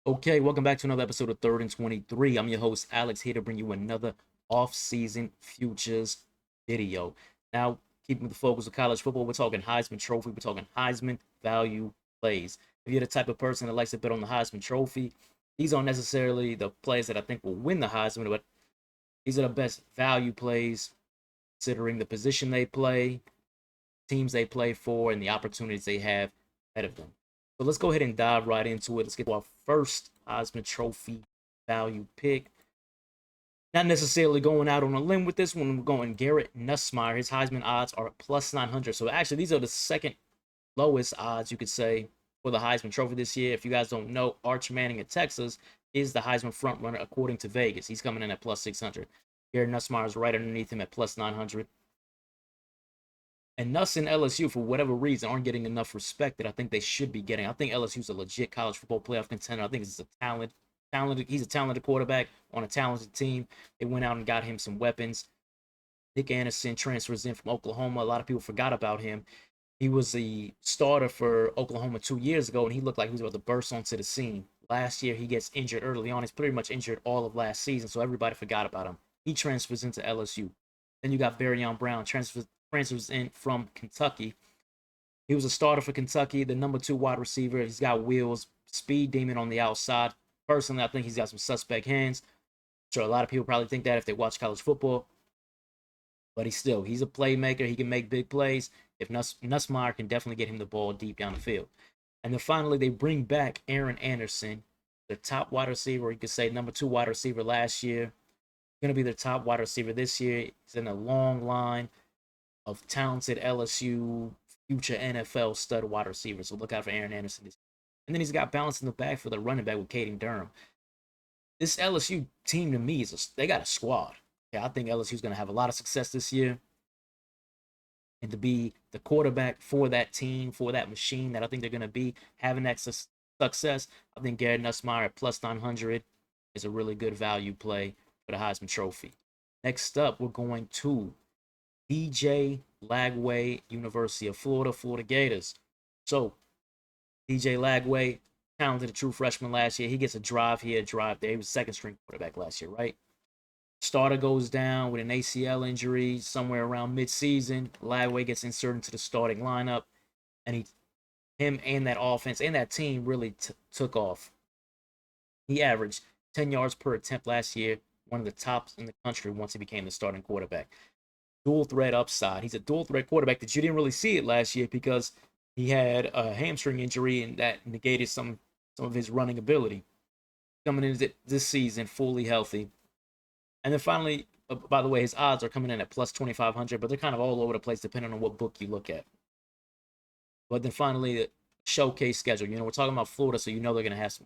Okay, welcome back to another episode of Third and 23. I'm your host, Alex, here to bring you another off-season futures video. Now, keeping the focus of college football, we're talking Heisman Trophy, we're talking Heisman value plays. If you're the type of person that likes to bet on the Heisman Trophy, these aren't necessarily the plays that I think will win the Heisman, but these are the best value plays considering the position they play, teams they play for, and the opportunities they have ahead of them. So let's go ahead and dive right into it. Let's get to our first Heisman Trophy value pick. Not necessarily going out on a limb with this one. We're going Garrett Nussmeier. His Heisman odds are plus 900. So actually, these are the second lowest odds, you could say, for the Heisman Trophy this year. If you guys don't know, Arch Manning of Texas is the Heisman frontrunner according to Vegas. He's coming in at plus 600. Garrett Nussmeier is right underneath him at plus 900. And Nuss and LSU, for whatever reason, aren't getting enough respect that I think they should be getting. I think LSU's a legit college football playoff contender. I think he's a talented. He's a talented quarterback on a talented team. They went out and got him some weapons. Nick Anderson transfers in from Oklahoma. A lot of people forgot about him. He was the starter for Oklahoma 2 years ago, and he looked like he was about to burst onto the scene. Last year, he gets injured early on. He's pretty much injured all of last season, so everybody forgot about him. He transfers into LSU. Then you got Barryon Brown, transfers in from Kentucky. He was a starter for Kentucky, the number 2 wide receiver. He's got wheels, speed demon on the outside. Personally, I think he's got some suspect hands. Sure, a lot of people probably think that if they watch college football, but he's a playmaker. He can make big plays. If Nussmeier can definitely get him the ball deep down the field. And then finally, they bring back Aaron Anderson, the top wide receiver. You could say number 2 wide receiver last year. Going to be their top wide receiver this year. He's in a long line of talented LSU future NFL stud wide receivers. So look out for Aaron Anderson. And then he's got balance in the back for the running back with Caden Durham. This LSU team to me they got a squad. Yeah, I think LSU's going to have a lot of success this year. And to be the quarterback for that team, for that machine that I think they're going to be having that success, I think Garrett Nussmeier at plus 900 is a really good value play for the Heisman Trophy. Next up, we're going to DJ Lagway, University of Florida, Florida Gators. So, DJ Lagway, talented, a true freshman last year. He gets a drive here, a drive there. He was second string quarterback last year, right? Starter goes down with an ACL injury somewhere around midseason. Lagway gets inserted into the starting lineup, and him and that offense and that team really took off. He averaged 10 yards per attempt last year, one of the tops in the country once he became the starting quarterback. Dual threat upside. He's a dual threat quarterback that you didn't really see it last year because he had a hamstring injury and that negated some of his running ability. Coming into this season fully healthy. And then finally, by the way, his odds are coming in at plus 2,500, but they're kind of all over the place depending on what book you look at. But then finally, the showcase schedule. We're talking about Florida, so they're going to have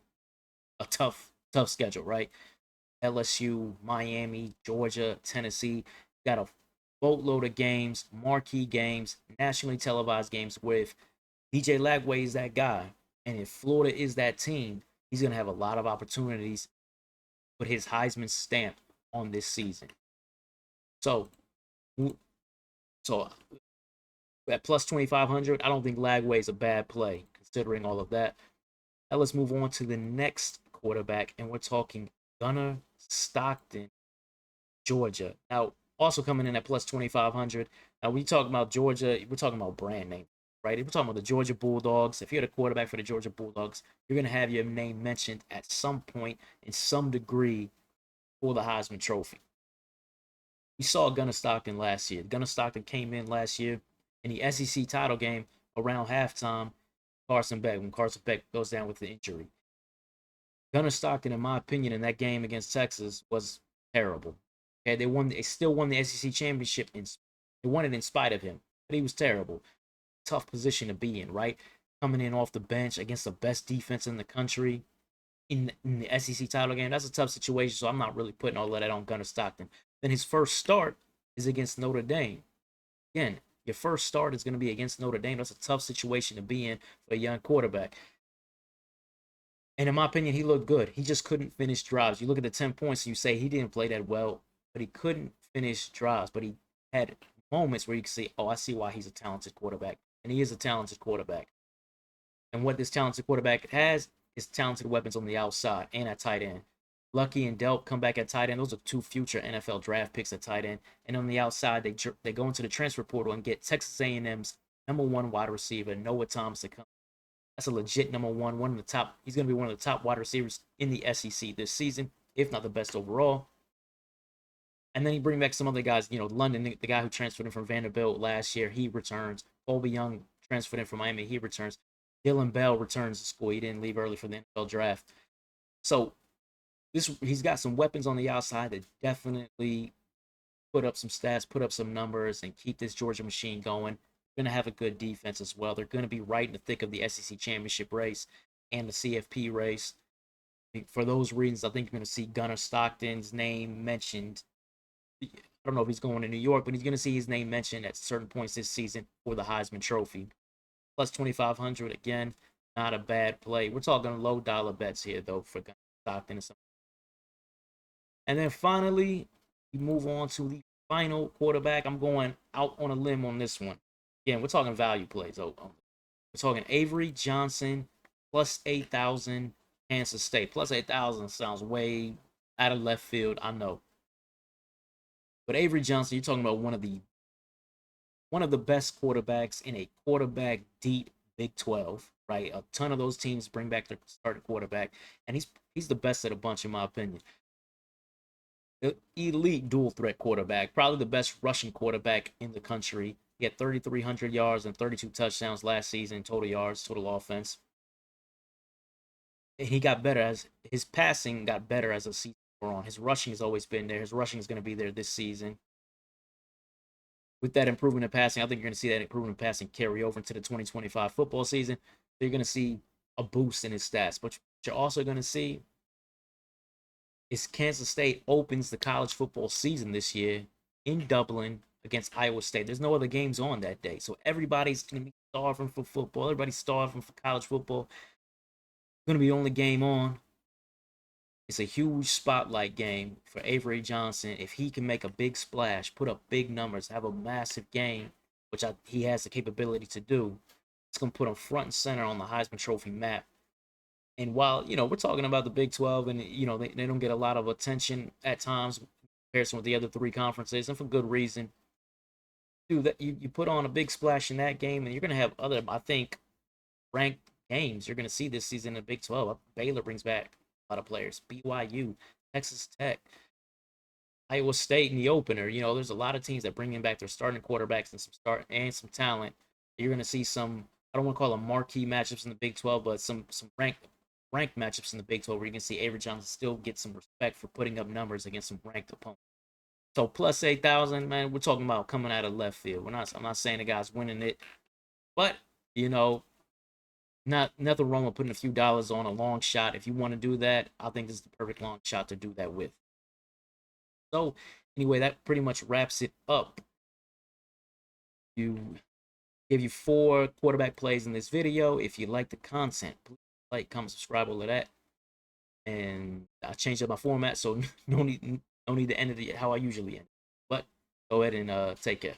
a tough schedule, right? LSU, Miami, Georgia, Tennessee. Got a boatload of games, marquee games, nationally televised games with DJ Lagway is that guy. And if Florida is that team, he's going to have a lot of opportunities to put his Heisman stamp on this season. So at plus 2,500, I don't think Lagway is a bad play considering all of that. Now let's move on to the next quarterback, and we're talking Gunnar Stockton, Georgia. Now, also coming in at plus 2,500. Now, we talk about Georgia, we're talking about brand name, right? If we're talking about the Georgia Bulldogs, if you're the quarterback for the Georgia Bulldogs, you're going to have your name mentioned at some point in some degree for the Heisman Trophy. We saw Gunnar Stockton last year. Gunnar Stockton came in last year in the SEC title game around halftime. When Carson Beck goes down with the injury. Gunnar Stockton, in my opinion, in that game against Texas was terrible. Okay, they still won the SEC championship. They won it in spite of him, but he was terrible. Tough position to be in, right? Coming in off the bench against the best defense in the country in the SEC title game. That's a tough situation, so I'm not really putting all of that on Gunnar Stockton. Then his first start is against Notre Dame. Again, your first start is going to be against Notre Dame. That's a tough situation to be in for a young quarterback. And in my opinion, he looked good. He just couldn't finish drives. You look at the 10 points and you say he didn't play that well, but he couldn't finish drives. But he had moments where you can see, oh, I see why he's a talented quarterback. And he is a talented quarterback. And what this talented quarterback has his talented weapons on the outside and at tight end. Lucky and Delp come back at tight end. Those are two future NFL draft picks at tight end. And on the outside, they go into the transfer portal and get Texas A&M's #1 wide receiver, Noah Thomas, to come. That's a legit #1, one of the top. He's going to be one of the top wide receivers in the SEC this season, if not the best overall. And then he bring back some other guys. London, the guy who transferred in from Vanderbilt last year, he returns. Colby Young transferred in from Miami, he returns. Dylan Bell returns to school. He didn't leave early for the NFL draft. So he's got some weapons on the outside that definitely put up some stats, put up some numbers, and keep this Georgia machine going. They're going to have a good defense as well. They're going to be right in the thick of the SEC championship race and the CFP race. For those reasons, I think you're going to see Gunnar Stockton's name mentioned. I don't know if he's going to New York, but he's going to see his name mentioned at certain points this season for the Heisman Trophy. Plus 2,500, again, not a bad play. We're talking low dollar bets here, though, for Gunnar Stockton. And then finally, we move on to the final quarterback. I'm going out on a limb on this one. Again, we're talking value plays. We're talking Avery Johnson, plus 8,000, Kansas State. Plus 8,000 sounds way out of left field, I know. But Avery Johnson, you're talking about one of the best quarterbacks in a quarterback deep Big 12, right? A ton of those teams bring back their starting quarterback, and he's the best of the bunch in my opinion. The elite dual threat quarterback, probably the best rushing quarterback in the country. He had 3,300 yards and 32 touchdowns last season, total yards, total offense. And he got better as his passing got better as the season wore on. His rushing has always been there. His rushing is going to be there this season. With that improvement in passing, I think you're going to see that improvement in passing carry over into the 2025 football season. So you're going to see a boost in his stats. But you're also going to see is Kansas State opens the college football season this year in Dublin against Iowa State. There's no other games on that day. So everybody's going to be starving for football. Everybody's starving for college football. It's going to be the only game on. It's a huge spotlight game for Avery Johnson. If he can make a big splash, put up big numbers, have a massive game, which he has the capability to do, it's going to put him front and center on the Heisman Trophy map. And while, we're talking about the Big 12 and, they don't get a lot of attention at times in comparison with the other three conferences, and for good reason. Dude, that you put on a big splash in that game, and you're going to have other, I think, ranked games you're going to see this season in the Big 12. Baylor brings back a lot of players. BYU, Texas Tech, Iowa State in the opener. There's a lot of teams that bring in back their starting quarterbacks and some talent. You're going to see some, I don't want to call them marquee matchups in the Big 12, but some ranked matchups in the Big 12 where you can see Avery Johnson still get some respect for putting up numbers against some ranked opponents. So plus 8,000, man, we're talking about coming out of left field. I'm not saying the guy's winning it, but nothing wrong with putting a few dollars on a long shot. If you want to do that, I think this is the perfect long shot to do that with. So anyway, that pretty much wraps it up. You give you 4 quarterback plays in this video. If you like the content, please like, comment, subscribe, all of that. And I changed up my format, so no need to end it how I usually end. But go ahead and take care.